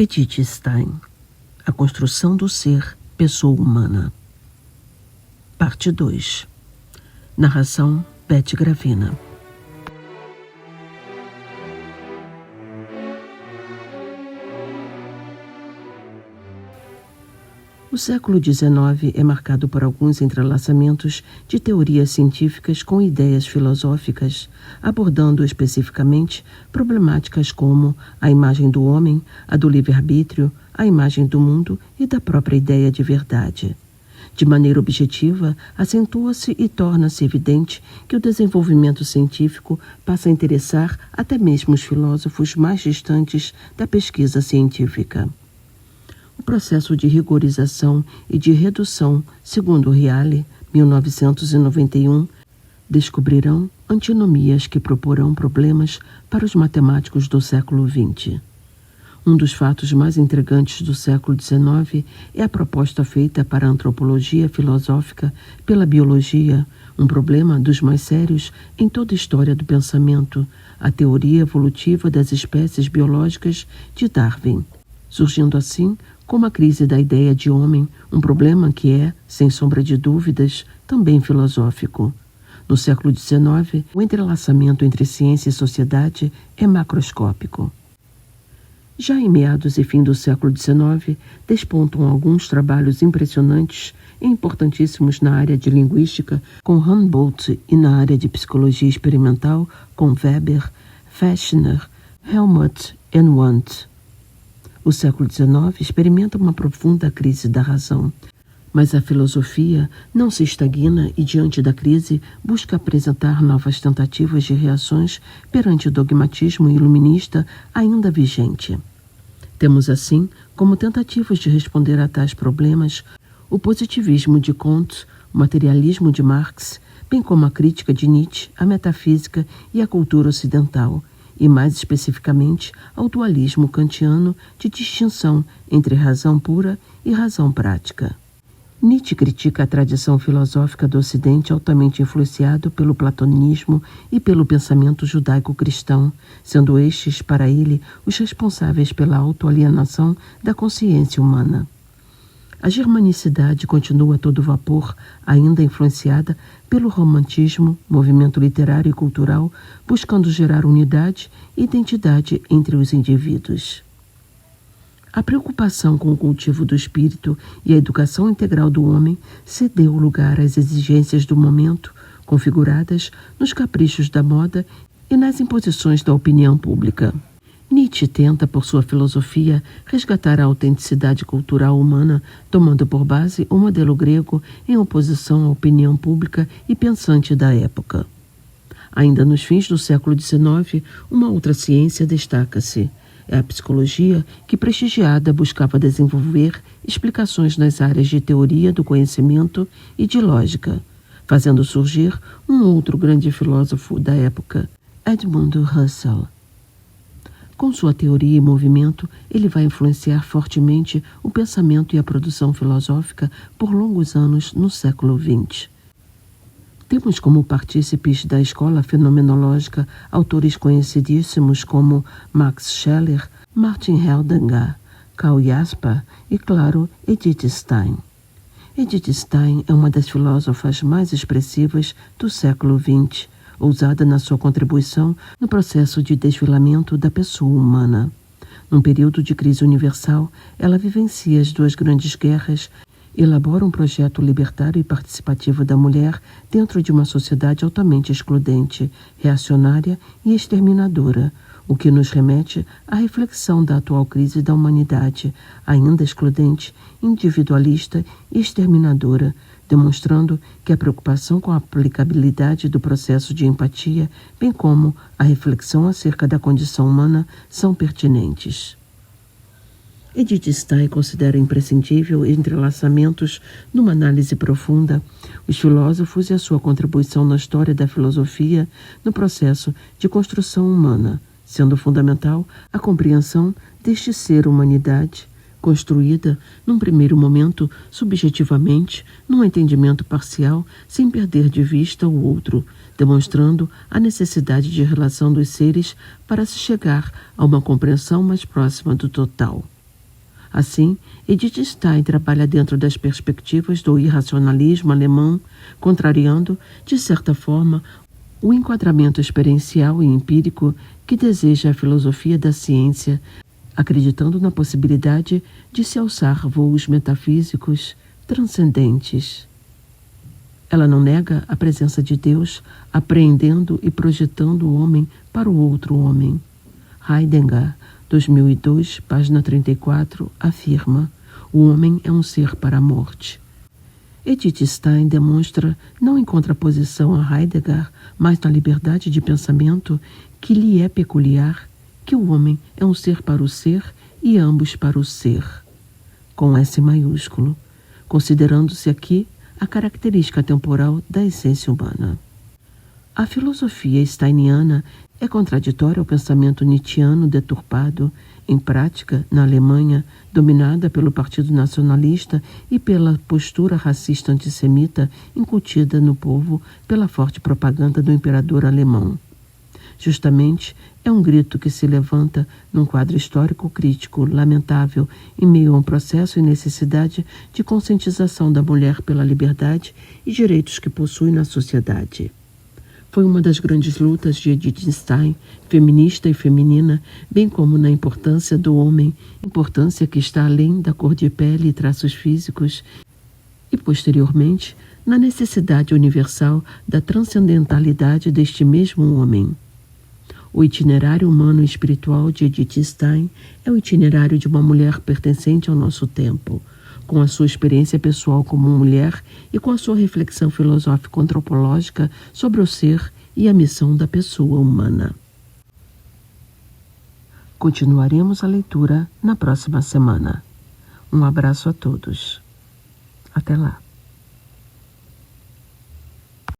Edith Stein, A Construção do Ser, Pessoa Humana. Parte 2. Narração, Beth Gravina. O século XIX é marcado por alguns entrelaçamentos de teorias científicas com ideias filosóficas, abordando especificamente problemáticas como a imagem do homem, a do livre-arbítrio, a imagem do mundo e da própria ideia de verdade. De maneira objetiva, acentua-se e torna-se evidente que o desenvolvimento científico passa a interessar até mesmo os filósofos mais distantes da pesquisa científica. O processo de rigorização e de redução, segundo Reale, 1991, descobrirão antinomias que proporão problemas para os matemáticos do século XX. Um dos fatos mais intrigantes do século XIX é a proposta feita para a antropologia filosófica pela biologia, um problema dos mais sérios em toda a história do pensamento, a teoria evolutiva das espécies biológicas de Darwin, surgindo assim como a crise da ideia de homem, um problema que é, sem sombra de dúvidas, também filosófico. No século XIX, o entrelaçamento entre ciência e sociedade é macroscópico. Já em meados e fim do século XIX, despontam alguns trabalhos impressionantes e importantíssimos na área de linguística, com Humboldt, e na área de psicologia experimental, com Weber, Fechner, Helmut e Wundt. O século XIX experimenta uma profunda crise da razão, mas a filosofia não se estagna e, diante da crise, busca apresentar novas tentativas de reações perante o dogmatismo iluminista ainda vigente. Temos, assim, como tentativas de responder a tais problemas, o positivismo de Kant, o materialismo de Marx, bem como a crítica de Nietzsche, a metafísica e a cultura ocidental, e mais especificamente ao dualismo kantiano de distinção entre razão pura e razão prática. Nietzsche critica a tradição filosófica do Ocidente altamente influenciado pelo platonismo e pelo pensamento judaico-cristão, sendo estes, para ele, os responsáveis pela autoalienação da consciência humana. A germanicidade continua a todo vapor, ainda influenciada pelo romantismo, movimento literário e cultural, buscando gerar unidade e identidade entre os indivíduos. A preocupação com o cultivo do espírito e a educação integral do homem cedeu lugar às exigências do momento, configuradas nos caprichos da moda e nas imposições da opinião pública. Nietzsche tenta, por sua filosofia, resgatar a autenticidade cultural humana, tomando por base o modelo grego em oposição à opinião pública e pensante da época. Ainda nos fins do século XIX, uma outra ciência destaca-se. É a psicologia que, prestigiada, buscava desenvolver explicações nas áreas de teoria do conhecimento e de lógica, fazendo surgir um outro grande filósofo da época, Edmund Husserl. Com sua teoria e movimento, ele vai influenciar fortemente o pensamento e a produção filosófica por longos anos no século XX. Temos como partícipes da escola fenomenológica autores conhecidíssimos como Max Scheler, Martin Heidegger, Karl Jasper e, claro, Edith Stein. Edith Stein é uma das filósofas mais expressivas do século XX, ousada na sua contribuição no processo de desfilamento da pessoa humana. Num período de crise universal, ela vivencia as duas grandes guerras, elabora um projeto libertário e participativo da mulher dentro de uma sociedade altamente excludente, reacionária e exterminadora, o que nos remete à reflexão da atual crise da humanidade, ainda excludente, individualista e exterminadora, demonstrando que a preocupação com a aplicabilidade do processo de empatia, bem como a reflexão acerca da condição humana, são pertinentes. Edith Stein considera imprescindível entrelaçamentos numa análise profunda, os filósofos e a sua contribuição na história da filosofia no processo de construção humana, sendo fundamental a compreensão deste ser humanidade, construída, num primeiro momento, subjetivamente, num entendimento parcial, sem perder de vista o outro, demonstrando a necessidade de relação dos seres para se chegar a uma compreensão mais próxima do total. Assim, Edith Stein trabalha dentro das perspectivas do irracionalismo alemão, contrariando, de certa forma, o enquadramento experiencial e empírico que deseja a filosofia da ciência, acreditando na possibilidade de se alçar voos metafísicos transcendentes. Ela não nega a presença de Deus, apreendendo e projetando o homem para o outro homem. Heidegger, 2002, página 34, afirma: o homem é um ser para a morte. Edith Stein demonstra, não em contraposição a Heidegger, mas na liberdade de pensamento que lhe é peculiar, que o homem é um ser para o ser e ambos para o ser, com S maiúsculo, considerando-se aqui a característica temporal da essência humana. A filosofia steiniana é contraditória ao pensamento nietzschiano deturpado, em prática, na Alemanha, dominada pelo Partido Nacionalista e pela postura racista antissemita incutida no povo pela forte propaganda do imperador alemão. Justamente, é um grito que se levanta num quadro histórico crítico, lamentável, em meio a um processo e necessidade de conscientização da mulher pela liberdade e direitos que possui na sociedade. Foi uma das grandes lutas de Edith Stein, feminista e feminina, bem como na importância do homem, importância que está além da cor de pele e traços físicos, e, posteriormente, na necessidade universal da transcendentalidade deste mesmo homem. O itinerário humano e espiritual de Edith Stein é o itinerário de uma mulher pertencente ao nosso tempo, com a sua experiência pessoal como mulher e com a sua reflexão filosófico-antropológica sobre o ser e a missão da pessoa humana. Continuaremos a leitura na próxima semana. Um abraço a todos. Até lá.